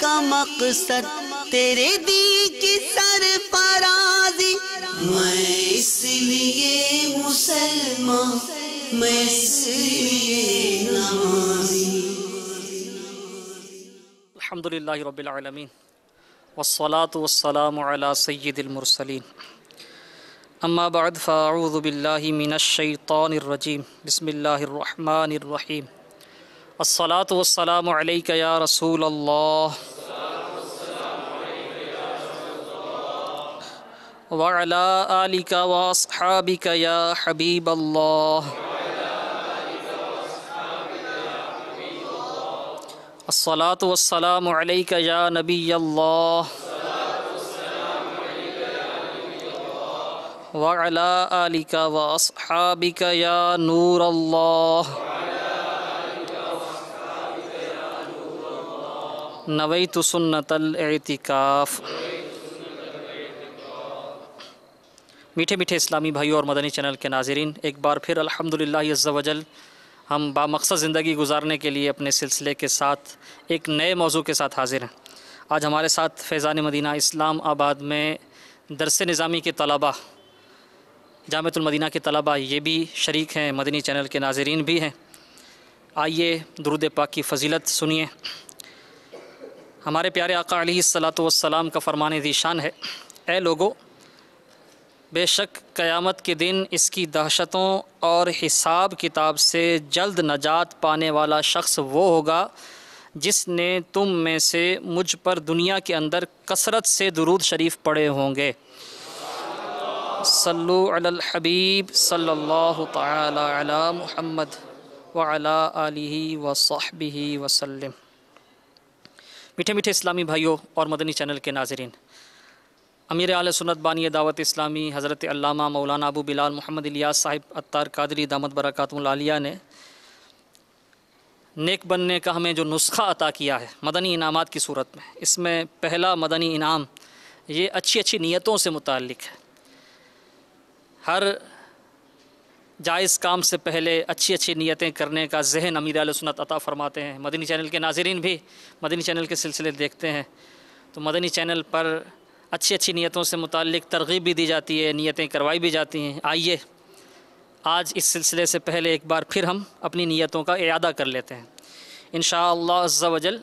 کا مقصد تیرے دی کی سرفرازی، میں اس لیے مسلمان، میں اس لیے نمازی۔ الحمدللہ رب العالمین والصلاة والسلام علی سید المرسلین، اما بعد فاعوذ باللہ من الشیطان الرجیم، بسم اللہ الرحمن الرحیم۔ الصلاة والسلام علیک یا رسول اللہ وعلی آلک واصحابک یا حبیب اللہ۔ الصلاة والسلام علیک یا نبی اللہ وعلی آلک واصحابک یا نور اللہ۔ نویت سنت الاعتکاف۔ میٹھے میٹھے اسلامی بھائیوں اور مدنی چینل کے ناظرین، ایک بار پھر الحمدللہ عز و جل ہم بامقصد زندگی گزارنے کے لیے اپنے سلسلے کے ساتھ ایک نئے موضوع کے ساتھ حاضر ہیں۔ آج ہمارے ساتھ فیضان مدینہ اسلام آباد میں درس نظامی کے طلباء، جامعۃ المدینہ کے طلباء یہ بھی شریک ہیں، مدنی چینل کے ناظرین بھی ہیں۔ آئیے درود پاک کی فضیلت سنیے۔ ہمارے پیارے آقا علیہ الصلاۃ والسلام کا فرمان ذیشان ہے، اے لوگو، بے شک قیامت کے دن اس کی دہشتوں اور حساب کتاب سے جلد نجات پانے والا شخص وہ ہوگا جس نے تم میں سے مجھ پر دنیا کے اندر کثرت سے درود شریف پڑھے ہوں گے۔ صلو علی الحبیب صلی اللہ تعالی علی محمد وعلی آلہ وصحبہ وسلم۔ میٹھے میٹھے اسلامی بھائیوں اور مدنی چینل کے ناظرین، امیر اہل سنت بانی دعوت اسلامی حضرت علامہ مولانا ابو بلال محمد الیاس صاحب عطار قادری دامت برکاتہ العالیہ نے نیک بننے کا ہمیں جو نسخہ عطا کیا ہے مدنی انعامات کی صورت میں، اس میں پہلا مدنی انعام یہ اچھی اچھی نیتوں سے متعلق ہے۔ ہر جائز کام سے پہلے اچھی اچھی نیتیں کرنے کا ذہن امیر اہل سنت عطا فرماتے ہیں۔ مدنی چینل کے ناظرین بھی مدنی چینل کے سلسلے دیکھتے ہیں تو مدنی چینل پر اچھی اچھی نیتوں سے متعلق ترغیب بھی دی جاتی ہے، نیتیں کروائی بھی جاتی ہیں۔ آئیے آج اس سلسلے سے پہلے ایک بار پھر ہم اپنی نیتوں کا اعادہ کر لیتے ہیں۔ انشاءاللہ عز و جل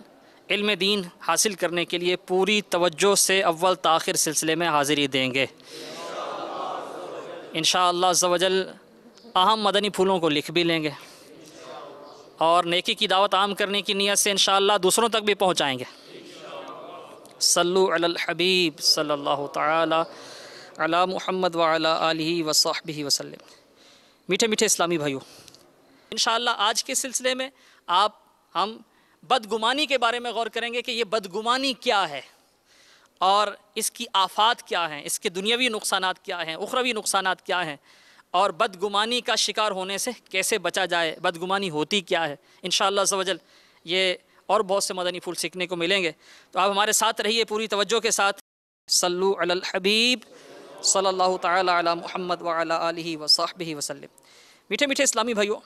علم دین حاصل کرنے کے لیے پوری توجہ سے اول تاخر سلسلے میں حاضری دیں گے۔ انشاءاللہ عز و جل اہم مدنی پھولوں کو لکھ بھی لیں گے اور نیکی کی دعوت عام کرنے کی نیت سے انشاءاللہ دوسروں تک بھی پہنچائیں گے۔ صلو علی الحبیب صلی اللہ تعالی علی محمد وعلی آلہ وصحبہ وسلم۔ میٹھے میٹھے اسلامی بھائیوں، انشاءاللہ آج کے سلسلے میں ہم بدگمانی کے بارے میں غور کریں گے کہ یہ بدگمانی کیا ہے اور اس کی آفات کیا ہیں، اس کے دنیاوی نقصانات کیا ہیں، اخروی نقصانات کیا ہیں، اور بدگمانی کا شکار ہونے سے کیسے بچا جائے، بدگمانی ہوتی کیا ہے۔ انشاءاللہ عز و جل یہ اور بہت سے مدنی پھول سیکھنے کو ملیں گے، تو آپ ہمارے ساتھ رہیے پوری توجہ کے ساتھ۔ صلو علی الحبیب صلی اللہ تعالی علی محمد وعلی آلہ وصحبہ وسلم۔ میٹھے میٹھے اسلامی بھائیوں،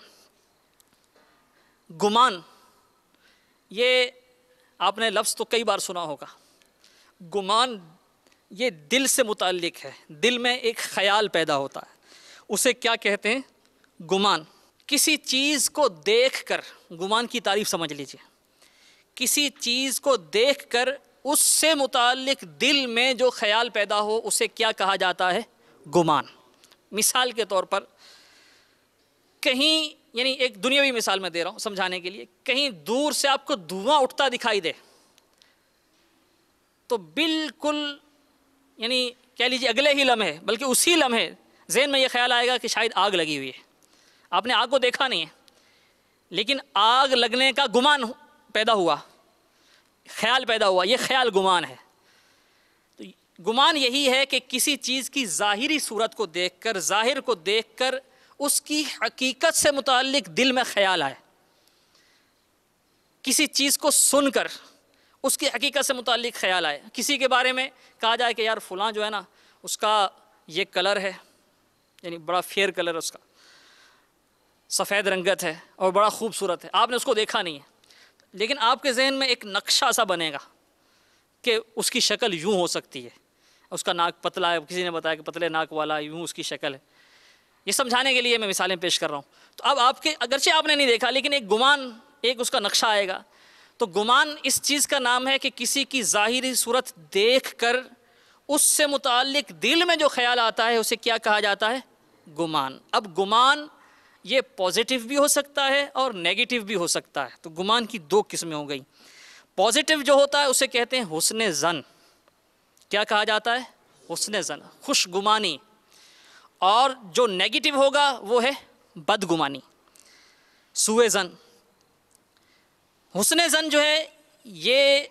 گمان، یہ آپ نے لفظ تو کئی بار سنا ہوگا۔ گمان یہ دل سے متعلق ہے، دل میں ایک خیال پیدا ہوتا ہے، اسے کیا کہتے ہیں؟ گمان۔ کسی چیز کو دیکھ کر، گمان کی تعریف سمجھ لیجئے، کسی چیز کو دیکھ کر اس سے متعلق دل میں جو خیال پیدا ہو اسے کیا کہا جاتا ہے؟ گمان۔ مثال کے طور پر کہیں، یعنی ایک دنیاوی مثال میں دے رہا ہوں سمجھانے کے لیے، کہیں دور سے آپ کو دھواں اٹھتا دکھائی دے تو بالکل، یعنی کہہ لیجیے اگلے ہی لمحے، بلکہ اسی لمحے ذہن میں یہ خیال آئے گا کہ شاید آگ لگی ہوئی ہے۔ آپ نے آگ کو دیکھا نہیں ہے لیکن آگ لگنے کا گمان پیدا ہوا، خیال پیدا ہوا، یہ خیال گمان ہے۔ تو گمان یہی ہے کہ کسی چیز کی ظاہری صورت کو دیکھ کر، ظاہر کو دیکھ کر اس کی حقیقت سے متعلق دل میں خیال آئے، کسی چیز کو سن کر اس کی حقیقت سے متعلق خیال آئے، کسی کے بارے میں کہا جائے کہ یار فلاں جو ہے نا اس کا یہ کلر ہے، یعنی بڑا فیئر کلر اس کا، سفید رنگت ہے اور بڑا خوبصورت ہے، آپ نے اس کو دیکھا نہیں ہے لیکن آپ کے ذہن میں ایک نقشہ سا بنے گا، کہ اس کی شکل یوں ہو سکتی ہے، اس کا ناک پتلا ہے، کسی نے بتایا کہ پتلے ناک والا یوں اس کی شکل ہے. یہ سمجھانے کے لیے میں مثالیں پیش کر رہا ہوں. تو اب آپ کے اگرچہ آپ نے نہیں دیکھا لیکن ایک گمان، ایک اس کا نقشہ آئے گا. تو گمان اس چیز کا نام ہے کہ کسی کی ظاہری صورت دیکھ کر اس سے متعلق دل میں جو خیال آتا ہے اسے کیا کہا جاتا ہے؟ گمان. اب گمان یہ پازیٹیو بھی ہو سکتا ہے اور نیگیٹیو بھی ہو سکتا ہے. تو گمان کی دو قسمیں ہو گئی. پازیٹیو جو ہوتا ہے اسے کہتے ہیں حسن ظن. کیا کہا جاتا ہے؟ حسن ظن، خوش گمانی. اور جو نیگیٹیو ہوگا وہ ہے بدگمانی، سوء ظن. حسن ظن جو ہے یہ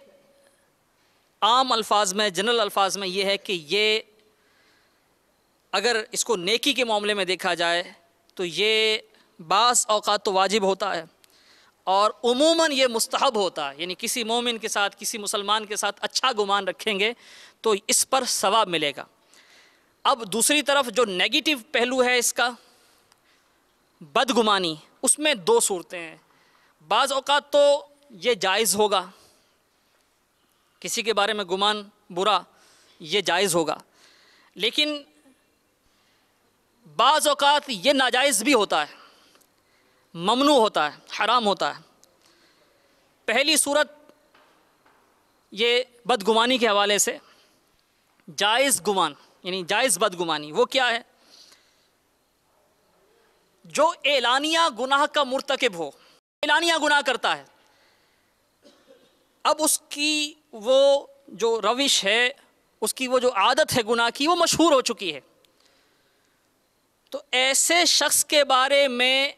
عام الفاظ میں، جنرل الفاظ میں یہ ہے کہ یہ اگر اس کو نیکی کے معاملے میں دیکھا جائے تو یہ بعض اوقات تو واجب ہوتا ہے اور عموماً یہ مستحب ہوتا ہے. یعنی کسی مومن کے ساتھ، کسی مسلمان کے ساتھ اچھا گمان رکھیں گے تو اس پر ثواب ملے گا. اب دوسری طرف جو نیگیٹو پہلو ہے اس کا، بدگمانی، اس میں دو صورتیں ہیں. بعض اوقات تو یہ جائز ہوگا، کسی کے بارے میں گمان برا یہ جائز ہوگا، لیکن بعض اوقات یہ ناجائز بھی ہوتا ہے، ممنوع ہوتا ہے، حرام ہوتا ہے. پہلی صورت یہ بدگمانی کے حوالے سے جائز گمان، یعنی جائز بدگمانی وہ کیا ہے؟ جو اعلانیہ گناہ کا مرتکب ہو، اعلانیہ گناہ کرتا ہے، اب اس کی وہ جو روش ہے، اس کی وہ جو عادت ہے گناہ کی، وہ مشہور ہو چکی ہے. تو ایسے شخص کے بارے میں،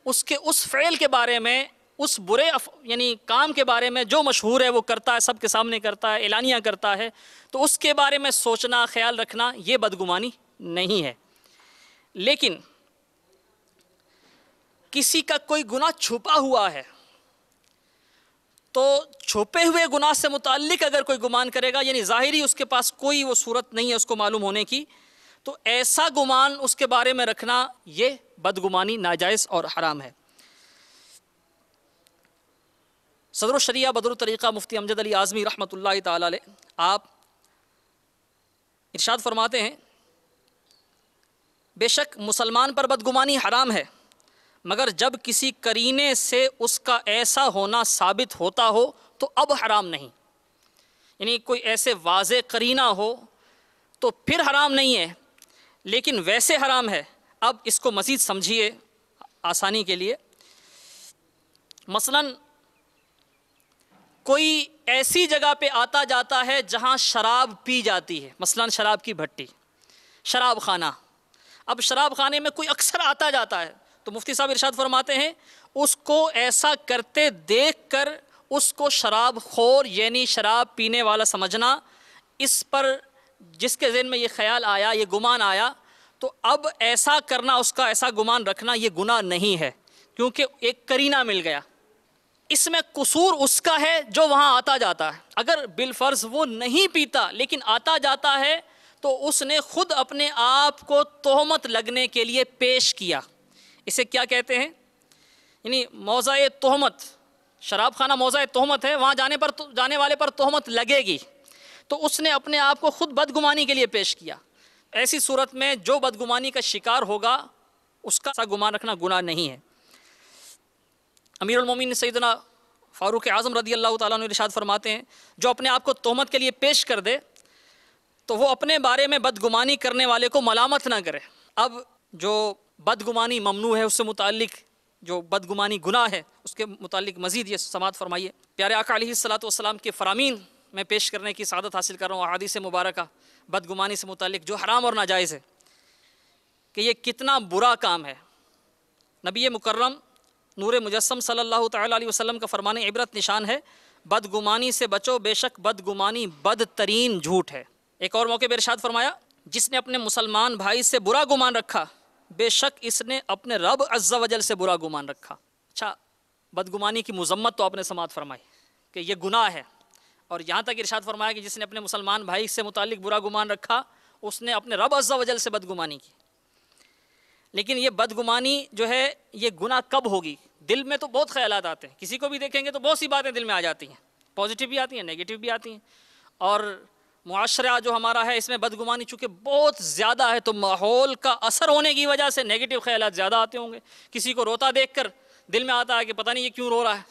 اس کے اس فعل کے بارے میں، اس برے یعنی کام کے بارے میں جو مشہور ہے، وہ کرتا ہے، سب کے سامنے کرتا ہے، اعلانیہ کرتا ہے، تو اس کے بارے میں سوچنا، خیال رکھنا یہ بدگمانی نہیں ہے. لیکن کسی کا کوئی گناہ چھپا ہوا ہے تو چھپے ہوئے گناہ سے متعلق اگر کوئی گمان کرے گا، یعنی ظاہری اس کے پاس کوئی وہ صورت نہیں ہے اس کو معلوم ہونے کی، تو ایسا گمان اس کے بارے میں رکھنا یہ بدگمانی ناجائز اور حرام ہے. صدر الشریعہ بدر الطریقہ مفتی امجد علی اعظمی رحمۃ اللہ تعالی علیہ، آپ ارشاد فرماتے ہیں بے شک مسلمان پر بدگمانی حرام ہے مگر جب کسی قرینے سے اس کا ایسا ہونا ثابت ہوتا ہو تو اب حرام نہیں. یعنی کوئی ایسے واضح قرینہ ہو تو پھر حرام نہیں ہے، لیکن ویسے حرام ہے. اب اس کو مزید سمجھیے آسانی کے لیے. مثلاً کوئی ایسی جگہ پہ آتا جاتا ہے جہاں شراب پی جاتی ہے، مثلاً شراب کی بھٹی، شراب خانہ. اب شراب خانے میں کوئی اکثر آتا جاتا ہے تو مفتی صاحب ارشاد فرماتے ہیں اس کو ایسا کرتے دیکھ کر اس کو شراب خور یعنی شراب پینے والا سمجھنا، اس پر جس کے ذہن میں یہ خیال آیا، یہ گمان آیا، تو اب ایسا کرنا، اس کا ایسا گمان رکھنا یہ گناہ نہیں ہے، کیونکہ ایک قرینہ مل گیا. اس میں قصور اس کا ہے جو وہاں آتا جاتا ہے. اگر بالفرض وہ نہیں پیتا لیکن آتا جاتا ہے تو اس نے خود اپنے آپ کو تہمت لگنے کے لیے پیش کیا. اسے کیا کہتے ہیں؟ یعنی موضع تہمت. شراب خانہ موضع تہمت ہے، وہاں جانے والے پر تہمت لگے گی، تو اس نے اپنے آپ کو خود بدگمانی کے لیے پیش کیا. ایسی صورت میں جو بدگمانی کا شکار ہوگا اس کا ایسا گمان رکھنا گناہ نہیں ہے. امیر المومنین سیدنا فاروق اعظم رضی اللہ تعالیٰ عنہ ارشاد فرماتے ہیں جو اپنے آپ کو تہمت کے لیے پیش کر دے تو وہ اپنے بارے میں بدگمانی کرنے والے کو ملامت نہ کرے. اب جو بدگمانی ممنوع ہے اس سے متعلق جو بدگمانی گناہ ہے اس کے متعلق مزید یہ سماعت فرمائیے. پیارے آقا علیہ الصلوۃ والسلام کے فرامین میں پیش کرنے کی سعادت حاصل کر رہا ہوں، احادیث مبارکہ بدگمانی سے متعلق جو حرام اور ناجائز ہے کہ یہ کتنا برا کام ہے. نبی مکرم نور مجسم صلی اللہ تعالیٰ علیہ وسلم کا فرمان عبرت نشان ہے بدگمانی سے بچو، بے شک بدگمانی بدترین جھوٹ ہے. ایک اور موقع پہ ارشاد فرمایا جس نے اپنے مسلمان بھائی سے برا گمان رکھا بے شک اس نے اپنے رب عز و جل سے برا گمان رکھا. اچھا، بدگمانی کی مذمت تو آپ نے سماعت فرمائی کہ یہ گناہ ہے، اور یہاں تک ارشاد فرمایا کہ جس نے اپنے مسلمان بھائی سے متعلق برا گمان رکھا اس نے اپنے رب عز و جل سے بدگمانی کی. لیکن یہ بدگمانی جو ہے یہ گناہ کب ہوگی؟ دل میں تو بہت خیالات آتے ہیں، کسی کو بھی دیکھیں گے تو بہت سی باتیں دل میں آ جاتی ہیں، پازیٹیو بھی آتی ہیں، نیگیٹو بھی آتی ہیں. اور معاشرہ جو ہمارا ہے اس میں بدگمانی چونکہ بہت زیادہ ہے تو ماحول کا اثر ہونے کی وجہ سے نیگیٹو خیالات زیادہ آتے ہوں گے. کسی کو روتا دیکھ کر دل میں آتا ہے کہ پتہ نہیں یہ کیوں رو رہا ہے,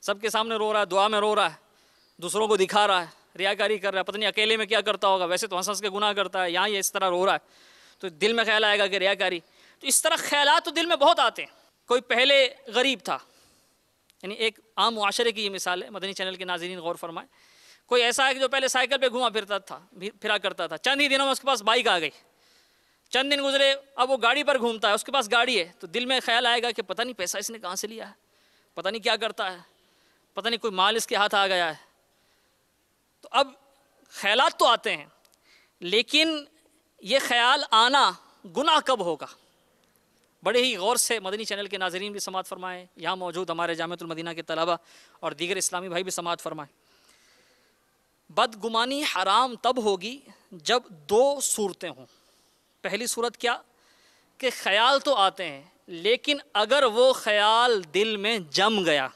سب کے سامنے رو رہا ہے, دعا میں رو رہا ہے, دوسروں کو دکھا رہا ہے, ریاکاری کر رہا ہے, پتہ نہیں اکیلے میں کیا کرتا ہوگا, ویسے تو ہنس ہنس کے گناہ کرتا ہے, یہاں یہ اس طرح رو رہا ہے, تو دل میں خیال آئے گا کہ ریاکاری. تو اس طرح خیالات تو دل میں بہت آتے ہیں. کوئی پہلے غریب تھا, یعنی ایک عام معاشرے کی یہ مثال ہے, مدنی چینل کے ناظرین غور فرمائیں. کوئی ایسا ہے کہ جو پہلے سائیکل پہ گھوما پھرا کرتا تھا, چند ہی دنوں میں اس کے پاس بائک آ گئی, چند دن گزرے اب وہ گاڑی پر گھومتا ہے, اس کے پاس گاڑی ہے, تو دل میں خیال آئے گا کہ پتہ نہیں پیسہ اس نے کہاں سے لیا ہے, پتہ نہیں کیا کرتا ہے, پتہ نہیں کوئی مال اس کے ہاتھ آ گیا ہے. تو اب خیالات تو آتے ہیں, لیکن یہ خیال آنا گناہ کب ہوگا؟ بڑے ہی غور سے مدنی چینل کے ناظرین بھی سماعت فرمائیں, یہاں موجود ہمارے جامعۃ المدینہ کے طلبہ اور دیگر اسلامی بھائی بھی سماعت فرمائیں. بدگمانی حرام تب ہوگی جب دو صورتیں ہوں. پہلی صورت کیا کہ خیال تو آتے ہیں, لیکن اگر وہ خیال دل میں جم گیا,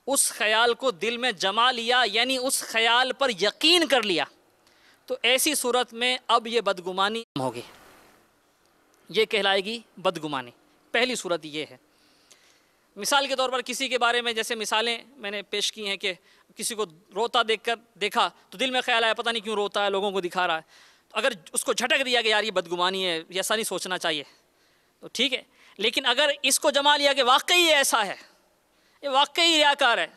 اس خیال کو دل میں جما لیا, یعنی اس خیال پر یقین کر لیا, تو ایسی صورت میں اب یہ بدگمانی ہوگی, یہ کہلائے گی بدگمانی. پہلی صورت یہ ہے. مثال کے طور پر کسی کے بارے میں جیسے مثالیں میں نے پیش کی ہیں کہ کسی کو روتا دیکھا تو دل میں خیال آیا پتہ نہیں کیوں روتا ہے, لوگوں کو دکھا رہا ہے. تو اگر اس کو جھٹک دیا کہ یار یہ بدگمانی ہے, ایسا نہیں سوچنا چاہیے, تو ٹھیک ہے. لیکن اگر اس کو جما لیا کہ واقعی یہ ایسا ہے, یہ واقعی ریاکار ہے,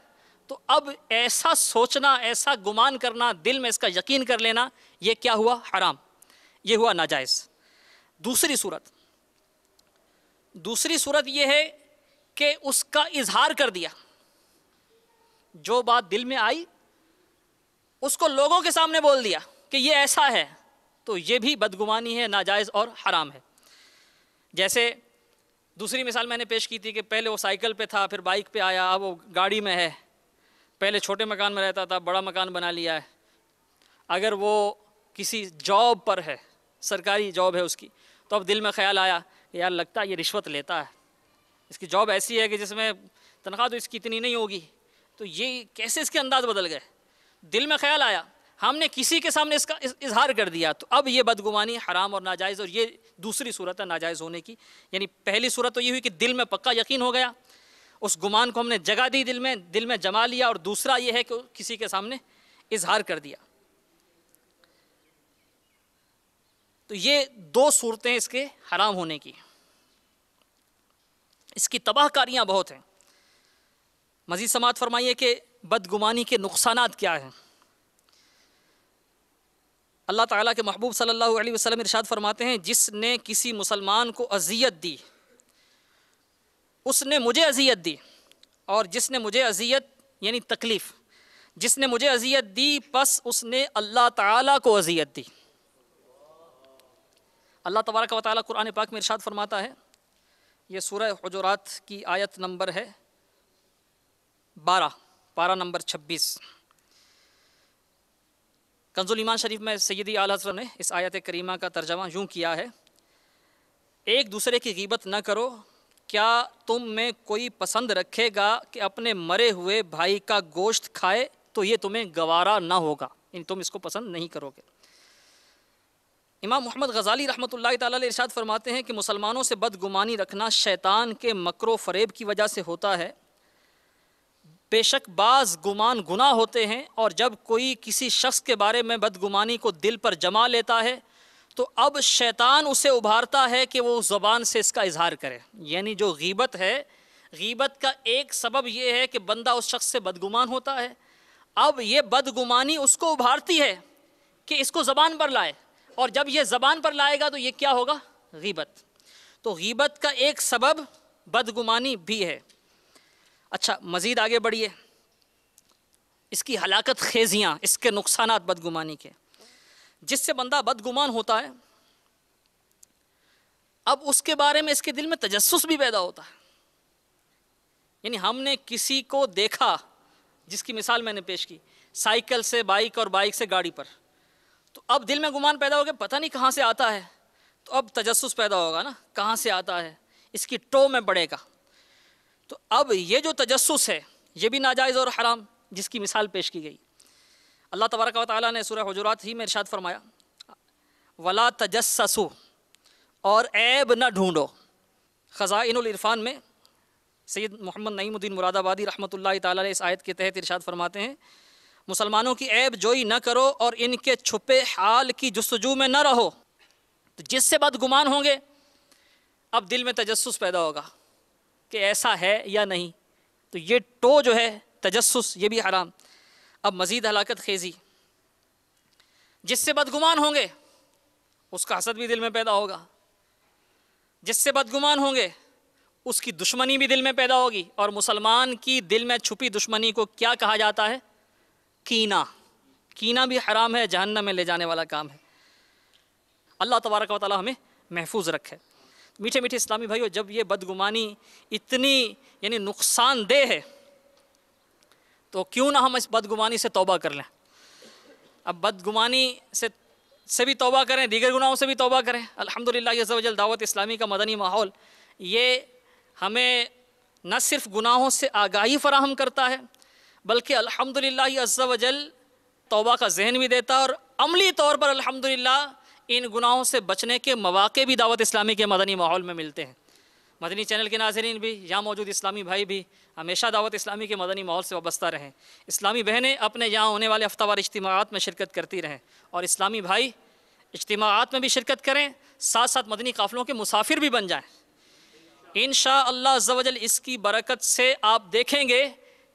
تو اب ایسا سوچنا, ایسا گمان کرنا, دل میں اس کا یقین کر لینا, یہ کیا ہوا؟ حرام, یہ ہوا ناجائز. دوسری صورت یہ ہے کہ اس کا اظہار کر دیا, جو بات دل میں آئی اس کو لوگوں کے سامنے بول دیا کہ یہ ایسا ہے, تو یہ بھی بدگمانی ہے, ناجائز اور حرام ہے. جیسے دوسری مثال میں نے پیش کی تھی کہ پہلے وہ سائیکل پہ تھا, پھر بائک پہ آیا, اب وہ گاڑی میں ہے. پہلے چھوٹے مکان میں رہتا تھا, بڑا مکان بنا لیا ہے. اگر وہ کسی جاب پر ہے, سرکاری جاب ہے اس کی, تو اب دل میں خیال آیا کہ یار لگتا ہے یہ رشوت لیتا ہے, اس کی جاب ایسی ہے کہ جس میں تنخواہ تو اس کی اتنی نہیں ہوگی, تو یہ کیسے اس کے انداز بدل گئے. دل میں خیال آیا, ہم نے کسی کے سامنے اس کا اظہار کر دیا, تو اب یہ بدگمانی حرام اور ناجائز, اور یہ دوسری صورت ہے ناجائز ہونے کی. یعنی پہلی صورت تو یہ ہوئی کہ دل میں پکا یقین ہو گیا, اس گمان کو ہم نے جگہ دی, دل میں جما لیا, اور دوسرا یہ ہے کہ کسی کے سامنے اظہار کر دیا. تو یہ دو صورتیں اس کے حرام ہونے کی. اس کی تباہ کاریاں بہت ہیں. مزید سماعت فرمائیے کہ بدگمانی کے نقصانات کیا ہیں. اللہ تعالیٰ کے محبوب صلی اللہ علیہ وسلم ارشاد فرماتے ہیں, جس نے کسی مسلمان کو اذیت دی اس نے مجھے اذیت دی, اور جس نے مجھے اذیت یعنی تکلیف, جس نے مجھے اذیت دی پس اس نے اللہ تعالیٰ کو اذیت دی. اللہ تبارک و تعالیٰ قرآن پاک میں ارشاد فرماتا ہے, یہ سورہ حجرات کی آیت نمبر ہے 12, پارہ نمبر 26. کنز الایمان شریف میں سیدی اعلیٰ حضرت نے اس آیت کریمہ کا ترجمہ یوں کیا ہے, ایک دوسرے کی غیبت نہ کرو, کیا تم میں کوئی پسند رکھے گا کہ اپنے مرے ہوئے بھائی کا گوشت کھائے, تو یہ تمہیں گوارا نہ ہوگا, یعنی تم اس کو پسند نہیں کرو گے. امام محمد غزالی رحمۃ اللہ تعالی علیہ ارشاد فرماتے ہیں کہ مسلمانوں سے بدگمانی رکھنا شیطان کے مکر و فریب کی وجہ سے ہوتا ہے. بے شک بعض گمان گناہ ہوتے ہیں, اور جب کوئی کسی شخص کے بارے میں بدگمانی کو دل پر جما لیتا ہے تو اب شیطان اسے ابھارتا ہے کہ وہ زبان سے اس کا اظہار کرے. یعنی جو غیبت ہے, غیبت کا ایک سبب یہ ہے کہ بندہ اس شخص سے بدگمان ہوتا ہے. اب یہ بدگمانی اس کو ابھارتی ہے کہ اس کو زبان پر لائے, اور جب یہ زبان پر لائے گا تو یہ کیا ہوگا؟ غیبت. تو غیبت کا ایک سبب بدگمانی بھی ہے. اچھا مزید آگے بڑھیے, اس کی ہلاکت خیزیاں, اس کے نقصانات بدگمانی کے. جس سے بندہ بدگمان ہوتا ہے, اب اس کے بارے میں اس کے دل میں تجسس بھی پیدا ہوتا ہے. یعنی ہم نے کسی کو دیکھا, جس کی مثال میں نے پیش کی, سائیکل سے بائک اور بائک سے گاڑی پر, تو اب دل میں گمان پیدا ہو گیا پتہ نہیں کہاں سے آتا ہے, تو اب تجسس پیدا ہوگا نا, کہاں سے آتا ہے, اس کی ٹو میں بڑھے گا. تو اب یہ جو تجسس ہے یہ بھی ناجائز اور حرام, جس کی مثال پیش کی گئی. اللہ تبارک و تعالیٰ نے سورہ حجرات ہی میں ارشاد فرمایا ولا تجسسوا، اور عیب نہ ڈھونڈو۔ خزائن العرفان میں سید محمد نعیم الدین مراد آبادی رحمۃ اللہ تعالیٰ علیہ اس آیت کے تحت ارشاد فرماتے ہیں مسلمانوں کی عیب جوئی نہ کرو اور ان کے چھپے حال کی جستجو میں نہ رہو، تو جس سے بدگمان ہوں گے اب دل میں تجسس پیدا ہوگا کہ ایسا ہے یا نہیں، تو یہ ٹو جو ہے تجسس یہ بھی حرام۔ اب مزید ہلاکت خیزی، جس سے بدگمان ہوں گے اس کا حسد بھی دل میں پیدا ہوگا، جس سے بدگمان ہوں گے اس کی دشمنی بھی دل میں پیدا ہوگی، اور مسلمان کی دل میں چھپی دشمنی کو کیا کہا جاتا ہے؟ کینہ۔ کینہ بھی حرام ہے، جہنم میں لے جانے والا کام ہے۔ اللہ تبارک و تعالی ہمیں محفوظ رکھے۔ میٹھے میٹھے اسلامی بھائیو، جب یہ بدگمانی اتنی یعنی نقصان دہ ہے تو کیوں نہ ہم اس بدگمانی سے توبہ کر لیں۔ اب بدگمانی سے بھی توبہ کریں، دیگر گناہوں سے بھی توبہ کریں۔ الحمدللہ عز و جل دعوت اسلامی کا مدنی ماحول یہ ہمیں نہ صرف گناہوں سے آگاہی فراہم کرتا ہے بلکہ الحمدللہ عز و جل توبہ کا ذہن بھی دیتا ہے، اور عملی طور پر الحمدللہ ان گناہوں سے بچنے کے مواقع بھی دعوت اسلامی کے مدنی ماحول میں ملتے ہیں۔ مدنی چینل کے ناظرین بھی، یہاں موجود اسلامی بھائی بھی ہمیشہ دعوت اسلامی کے مدنی ماحول سے وابستہ رہیں۔ اسلامی بہنیں اپنے یہاں ہونے والے ہفتہ وار اجتماعات میں شرکت کرتی رہیں، اور اسلامی بھائی اجتماعات میں بھی شرکت کریں، ساتھ ساتھ مدنی قافلوں کے مسافر بھی بن جائیں۔ انشاءاللہ عز و جل اس کی برکت سے آپ دیکھیں گے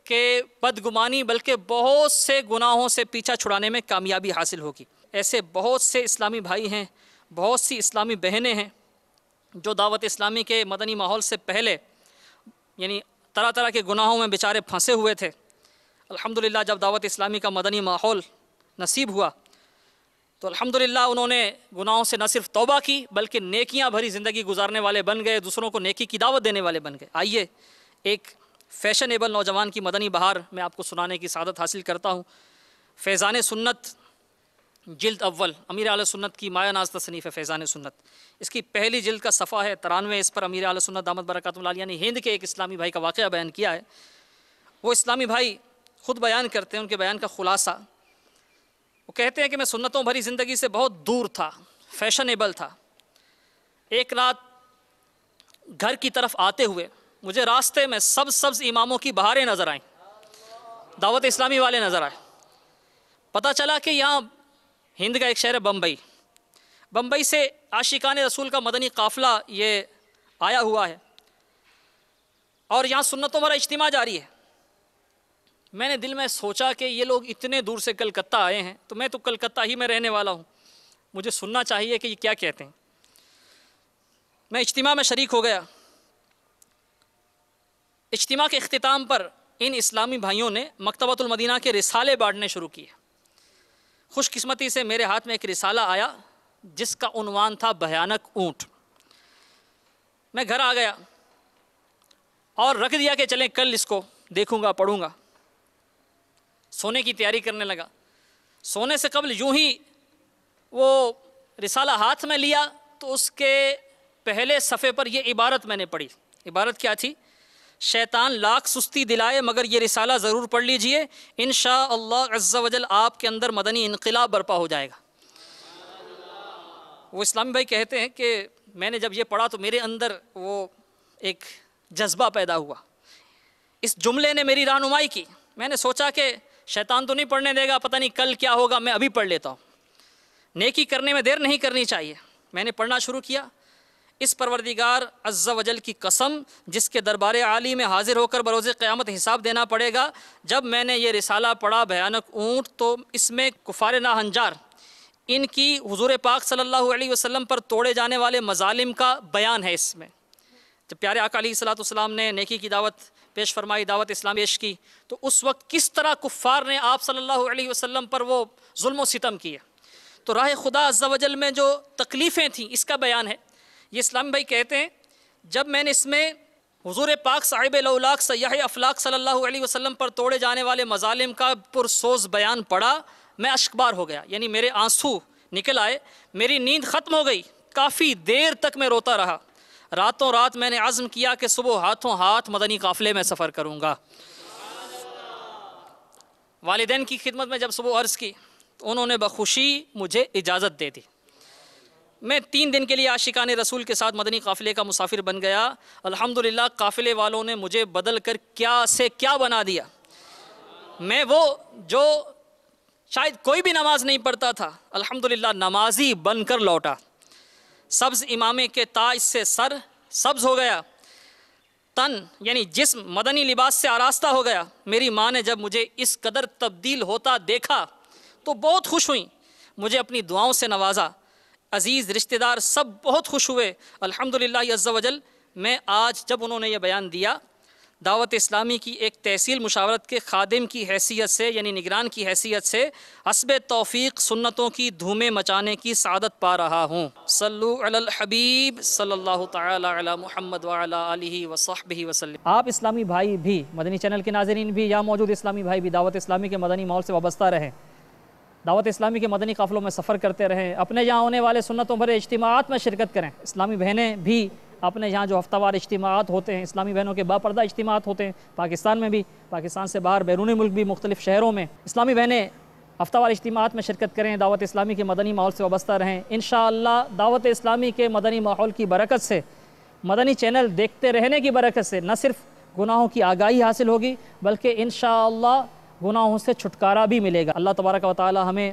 کہ بدگمانی بلکہ بہت سے گناہوں سے پیچھا چھڑانے میں کامیابی حاصل ہوگی۔ ایسے بہت سے اسلامی بھائی ہیں، بہت سی اسلامی بہنیں ہیں جو دعوت اسلامی کے مدنی ماحول سے پہلے یعنی طرح طرح کے گناہوں میں بیچارے پھنسے ہوئے تھے۔ الحمدللہ جب دعوت اسلامی کا مدنی ماحول نصیب ہوا تو الحمدللہ انہوں نے گناہوں سے نہ صرف توبہ کی بلکہ نیکیاں بھری زندگی گزارنے والے بن گئے، دوسروں کو نیکی کی دعوت دینے والے بن گئے۔ آئیے ایک فیشنیبل نوجوان کی مدنی بہار میں آپ کو سنانے کی سعادت حاصل کرتا ہوں۔ فیضان سنت جلد اول، امیر اہل سنت کی مایہ ناز تصنیف ہے فیضان سنت، اس کی پہلی جلد کا صفحہ ہے 93۔ اس پر امیر اہل سنت دامت برکاتہ العالیہ نے ہند کے ایک اسلامی بھائی کا واقعہ بیان کیا ہے۔ وہ اسلامی بھائی خود بیان کرتے ہیں، ان کے بیان کا خلاصہ، وہ کہتے ہیں کہ میں سنتوں بھری زندگی سے بہت دور تھا، فیشنیبل تھا۔ ایک رات گھر کی طرف آتے ہوئے مجھے راستے میں سبز اماموں کی بہاریں نظر آئیں، دعوت اسلامی والے نظر آئے۔ پتہ چلا کہ یہاں ہند کا ایک شہر ہے بمبئی، بمبئی سے عاشقان رسول کا مدنی قافلہ یہ آیا ہوا ہے، اور یہاں سنتوں بھرا اجتماع جاری ہے۔ میں نے دل میں سوچا کہ یہ لوگ اتنے دور سے کلکتہ آئے ہیں تو میں تو کلکتہ ہی میں رہنے والا ہوں، مجھے سننا چاہیے کہ یہ کیا کہتے ہیں۔ میں اجتماع میں شریک ہو گیا۔ اجتماع کے اختتام پر ان اسلامی بھائیوں نے مکتبۃ المدینہ کے رسالے بانٹنے شروع کیے۔ خوش قسمتی سے میرے ہاتھ میں ایک رسالہ آیا جس کا عنوان تھا بھیانک اونٹ۔ میں گھر آ گیا اور رکھ دیا کہ چلیں کل اس کو دیکھوں گا، پڑھوں گا۔ سونے کی تیاری کرنے لگا۔ سونے سے قبل یوں ہی وہ رسالہ ہاتھ میں لیا تو اس کے پہلے صفحے پر یہ عبارت میں نے پڑھی۔ عبارت کیا تھی؟ شیطان لاکھ سستی دلائے مگر یہ رسالہ ضرور پڑھ لیجئے، انشاءاللہ عز و جل آپ کے اندر مدنی انقلاب برپا ہو جائے گا۔ وہ اسلامی بھائی کہتے ہیں کہ میں نے جب یہ پڑھا تو میرے اندر وہ ایک جذبہ پیدا ہوا، اس جملے نے میری رہنمائی کی۔ میں نے سوچا کہ شیطان تو نہیں پڑھنے دے گا، پتہ نہیں کل کیا ہوگا، میں ابھی پڑھ لیتا ہوں، نیکی کرنے میں دیر نہیں کرنی چاہیے۔ میں نے پڑھنا شروع کیا۔ اس پروردگار عز و جل کی قسم جس کے دربار عالی میں حاضر ہو کر بروز قیامت حساب دینا پڑے گا، جب میں نے یہ رسالہ پڑھا بھیانک اونٹ، تو اس میں کفار ناہنجار ان کی حضور پاک صلی اللہ علیہ وسلم پر توڑے جانے والے مظالم کا بیان ہے۔ اس میں جب پیارے آقا علیہ الصلوۃ والسلام نے نیکی کی دعوت پیش فرمائی، دعوت اسلام پیش کی، تو اس وقت کس طرح کفار نے آپ صلی اللہ علیہ وسلم پر وہ ظلم و ستم کیے، تو راہ خدا عز و جل میں جو تکلیفیں تھیں اس کا بیان ہے۔ یہ اسلامی بھائی کہتے ہیں جب میں نے اس میں حضور پاک صاحب الاولاق سیاح افلاق صلی اللہ علیہ وسلم پر توڑے جانے والے مظالم کا پرسوز بیان پڑھا، میں اشکبار ہو گیا، یعنی میرے آنسو نکل آئے، میری نیند ختم ہو گئی، کافی دیر تک میں روتا رہا۔ راتوں رات میں نے عزم کیا کہ صبح ہاتھوں ہاتھ مدنی قافلے میں سفر کروں گا۔ والدین کی خدمت میں جب صبح عرض کی، انہوں نے بخوشی مجھے اجازت دے دی۔ میں 3 دن کے لیے عاشقان رسول کے ساتھ مدنی قافلے کا مسافر بن گیا۔ الحمدللہ قافلے والوں نے مجھے بدل کر کیا سے کیا بنا دیا۔ میں وہ جو شاید کوئی بھی نماز نہیں پڑھتا تھا، الحمدللہ نمازی بن کر لوٹا۔ سبز امامے کے تاج سے سر سبز ہو گیا، تن یعنی جسم مدنی لباس سے آراستہ ہو گیا۔ میری ماں نے جب مجھے اس قدر تبدیل ہوتا دیکھا تو بہت خوش ہوئیں، مجھے اپنی دعاؤں سے نوازا۔ عزیز رشتہ دار سب بہت خوش ہوئے الحمدللہ عز و جل۔ میں آج جب انہوں نے یہ بیان دیا، دعوت اسلامی کی ایک تحصیل مشاورت کے خادم کی حیثیت سے یعنی نگران کی حیثیت سے حسب توفیق سنتوں کی دھومیں مچانے کی سعادت پا رہا ہوں۔ صلو علی الحبیب صلی اللہ تعالی علی محمد وعلی آلہ وصحبہ وسلم۔ آپ اسلامی بھائی بھی، مدنی چینل کے ناظرین بھی، یا موجود اسلامی بھائی بھی دعوت اسلامی کے مدنی ماحول سے وابستہ رہیں، دعوت اسلامی کے مدنی قافلوں میں سفر کرتے رہیں، اپنے یہاں ہونے والے سنتوں بھرے اجتماعات میں شرکت کریں۔ اسلامی بہنیں بھی اپنے یہاں جو ہفتہ وار اجتماعات ہوتے ہیں، اسلامی بہنوں کے باپردہ اجتماعات ہوتے ہیں، پاکستان میں بھی، پاکستان سے باہر بیرونی ملک بھی، مختلف شہروں میں اسلامی بہنیں ہفتہ وار اجتماعات میں شرکت کریں، دعوت اسلامی کے مدنی ماحول سے وابستہ رہیں۔ انشاءاللہ دعوت اسلامی کے مدنی ماحول کی برکت سے، مدنی چینل دیکھتے رہنے کی برکت سے نہ صرف گناہوں کی آگاہی حاصل ہوگی بلکہ انشاءاللہ گناہوں سے چھٹکارا بھی ملے گا۔ اللہ تبارک و تعالی ہمیں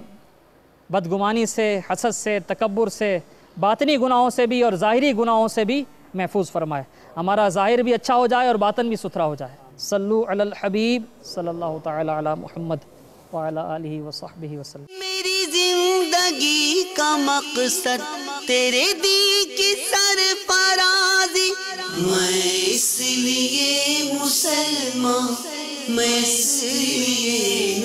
بدگمانی سے، حسد سے، تکبر سے، باطنی گناہوں سے بھی اور ظاہری گناہوں سے بھی محفوظ فرمائے، ہمارا ظاہر بھی اچھا ہو جائے اور باطن بھی ستھرا ہو جائے۔ صلو علی الحبیب صلی اللہ تعالی علی محمد وعلی آلہ وصحبہ وسلم۔ میری زندگی کا مقصد تیرے دین کی سرفرازی، میں اس لیے مسلمان، میں اس لیے